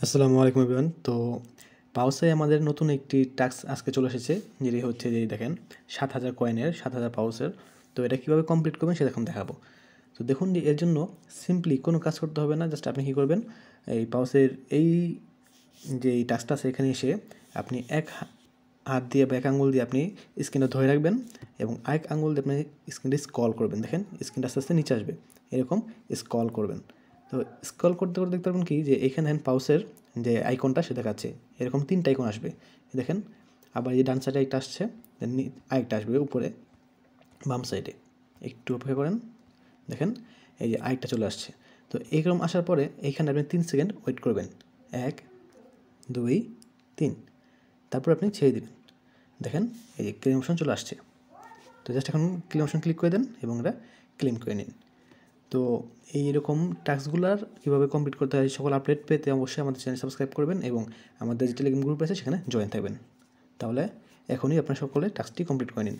আসসালামু আলাইকুম এভরিওয়ান। তো পাউসে আমাদের নতুন একটি টাস্ক আজকে চলে এসেছে, যেটি হচ্ছে যে দেখেন 7,000 কয়েনের 7,000 পাউসের। তো এটা কীভাবে কমপ্লিট করবেন সেটা এখন দেখাবো। তো দেখুন যে এর জন্য সিম্পলি কোনো কাজ করতে হবে না, জাস্ট আপনি কী করবেন, এই পাউসের এই যে এই টাস্কটা আছে এখানে এসে আপনি এক হাত দিয়ে বা এক আঙুল দিয়ে আপনি স্ক্রিনটা ধরে রাখবেন এবং আরেক আঙুল দিয়ে আপনি স্ক্রিনটা স্ক্রল করবেন। দেখেন স্ক্রিনটা আস্তে আস্তে নিচে আসবে, এরকম স্ক্রল করবেন। তো স্ক্রল করতে করতে দেখতে পারবেন কি যে এখানে দেখেন পাউসের যে আইকনটা সে দেখাচ্ছে, এরকম 3টা আইকন আসবে দেখেন। আবার এই ডান সাইডে একটা আসছে, আরেকটা আসবে উপরে বাম সাইডে। একটু অপেক্ষা করেন, দেখেন এই যে আরেকটা চলে আসছে। তো এইরকম আসার পরে এইখানে আপনি 3 সেকেন্ড ওয়েট করবেন, 1 2 3, তারপর আপনি ছেড়ে দেবেন। দেখেন এই যে ক্লেম অপশন চলে আসছে। তো জাস্ট এখন ক্লেম অপশন ক্লিক করে দেন এবং এটা ক্লেম করে নিন। তো এইরকম টাস্কগুলার কীভাবে কমপ্লিট করতে হয় সকল আপডেট পেতে অবশ্যই আমাদের চ্যানেল সাবস্ক্রাইব করবেন এবং আমাদের যে টেলিগ্রাম গ্রুপ আছে সেখানে জয়েন থাকবেন। তাহলে এখনই আপনার সকলে টাস্কটি কমপ্লিট করে নিন।